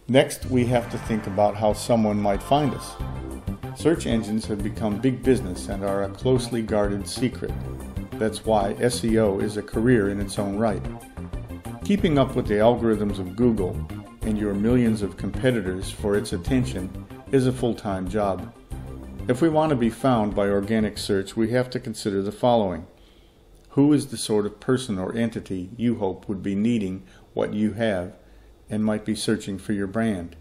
Next, we have to think about how someone might find us. Search engines have become big business and are a closely guarded secret. That's why SEO is a career in its own right. Keeping up with the algorithms of Google and your millions of competitors for its attention is a full-time job. If we want to be found by organic search, we have to consider the following. Who is the sort of person or entity you hope would be needing what you have and might be searching for your brand?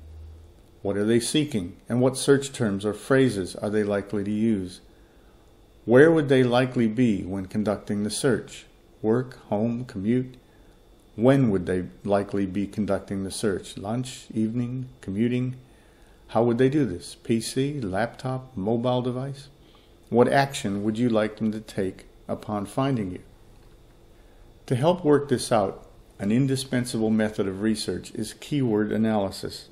What are they seeking, and what search terms or phrases are they likely to use? Where would they likely be when conducting the search? Work, home, commute? When would they likely be conducting the search? Lunch, evening, commuting? How would they do this? PC, laptop, mobile device? What action would you like them to take upon finding you? To help work this out, an indispensable method of research is keyword analysis.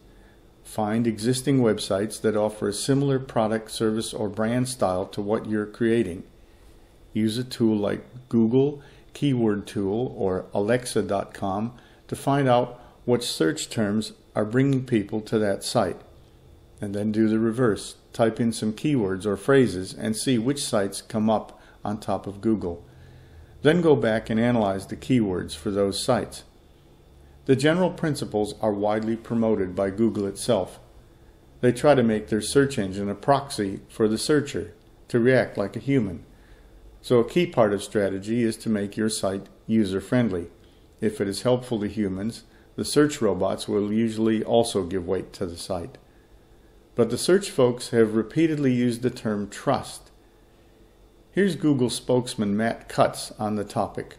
Find existing websites that offer a similar product, service, or brand style to what you're creating. Use a tool like Google Keyword Tool or Alexa.com to find out what search terms are bringing people to that site. And then do the reverse. Type in some keywords or phrases and see which sites come up on top of Google. Then go back and analyze the keywords for those sites. The general principles are widely promoted by Google itself. They try to make their search engine a proxy for the searcher, to react like a human. So a key part of strategy is to make your site user-friendly. If it is helpful to humans, the search robots will usually also give weight to the site. But the search folks have repeatedly used the term trust. Here's Google spokesman Matt Cutts on the topic.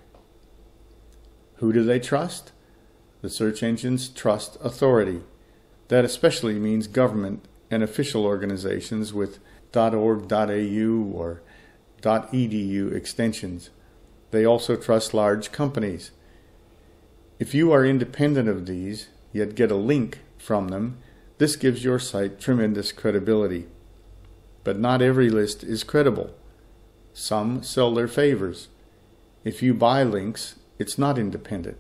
Who do they trust? The search engines trust authority. That especially means government and official organizations with .org.au or .edu extensions. They also trust large companies. If you are independent of these, yet get a link from them, this gives your site tremendous credibility. But not every list is credible. Some sell their favors. If you buy links, it's not independent.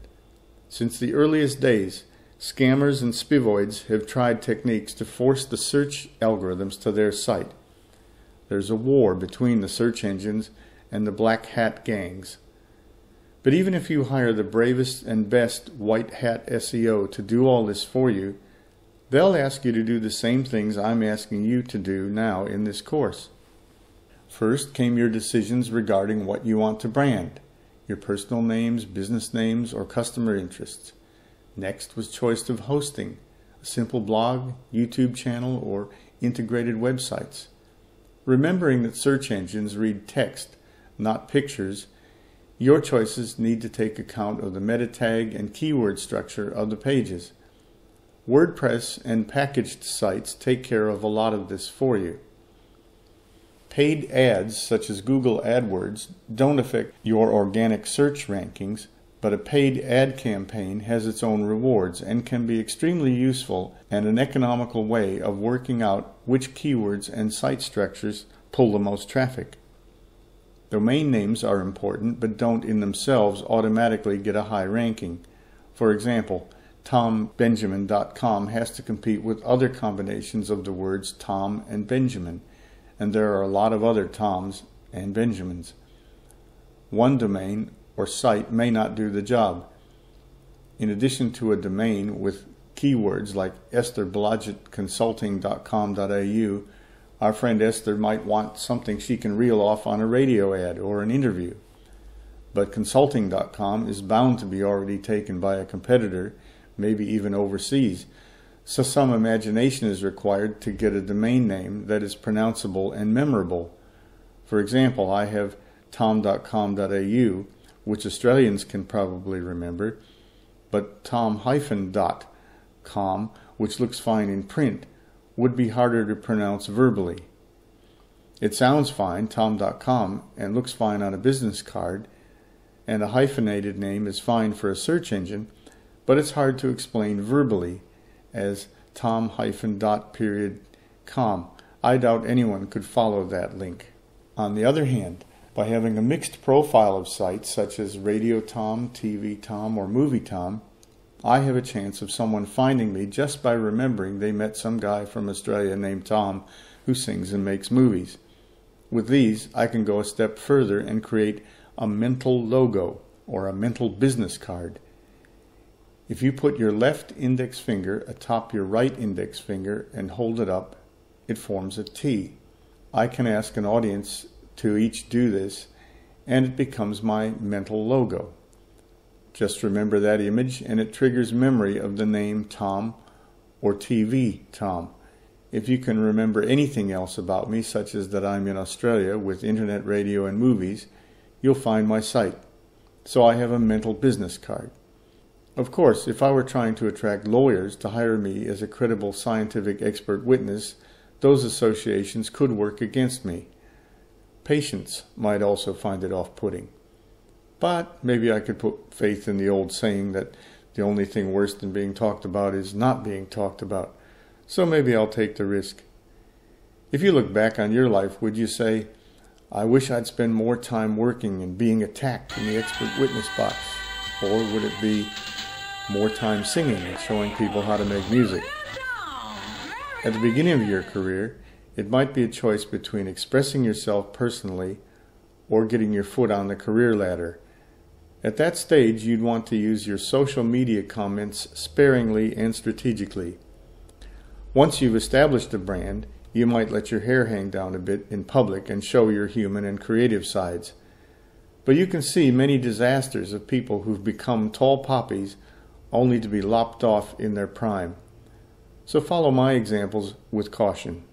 Since the earliest days, scammers and spivoids have tried techniques to force the search algorithms to their site. There's a war between the search engines and the black hat gangs. But even if you hire the bravest and best white hat SEO to do all this for you, they'll ask you to do the same things I'm asking you to do now in this course. First came your decisions regarding what you want to brand. Your personal names, business names, or customer interests. Next was choice of hosting, a simple blog, YouTube channel, or integrated websites. Remembering that search engines read text, not pictures, your choices need to take account of the meta tag and keyword structure of the pages. WordPress and packaged sites take care of a lot of this for you. Paid ads, such as Google AdWords, don't affect your organic search rankings, but a paid ad campaign has its own rewards and can be extremely useful and an economical way of working out which keywords and site structures pull the most traffic. Domain names are important, but don't in themselves automatically get a high ranking. For example, TomBenjamin.com has to compete with other combinations of the words Tom and Benjamin, and there are a lot of other Toms and Benjamins. One domain or site may not do the job. In addition to a domain with keywords like estherblodgettconsulting.com.au, our friend Esther might want something she can reel off on a radio ad or an interview. But consulting.com is bound to be already taken by a competitor, maybe even overseas. So some imagination is required to get a domain name that is pronounceable and memorable. For example, I have tom.com.au, which Australians can probably remember, but tom-.com, which looks fine in print, would be harder to pronounce verbally. It sounds fine, tom.com, and looks fine on a business card, and a hyphenated name is fine for a search engine, but it's hard to explain verbally as tom-.com. I doubt anyone could follow that link. On the other hand, by having a mixed profile of sites such as Radio Tom, TV Tom, or Movie Tom, I have a chance of someone finding me just by remembering they met some guy from Australia named Tom who sings and makes movies. With these, I can go a step further and create a mental logo or a mental business card. If you put your left index finger atop your right index finger and hold it up, it forms a T. I can ask an audience to each do this, and it becomes my mental logo. Just remember that image, and it triggers memory of the name Tom or TV Tom. If you can remember anything else about me, such as that I'm in Australia with internet, radio, and movies, you'll find my site. So I have a mental business card. Of course, if I were trying to attract lawyers to hire me as a credible scientific expert witness, those associations could work against me. Patients might also find it off-putting. But maybe I could put faith in the old saying that the only thing worse than being talked about is not being talked about. So maybe I'll take the risk. If you look back on your life, would you say, I wish I'd spend more time working and being attacked in the expert witness box? Or would it be more time singing and showing people how to make music? At the beginning of your career, it might be a choice between expressing yourself personally or getting your foot on the career ladder. At that stage, you'd want to use your social media comments sparingly and strategically. Once you've established a brand, you might let your hair hang down a bit in public and show your human and creative sides. But you can see many disasters of people who've become tall poppies only to be lopped off in their prime. So follow my examples with caution.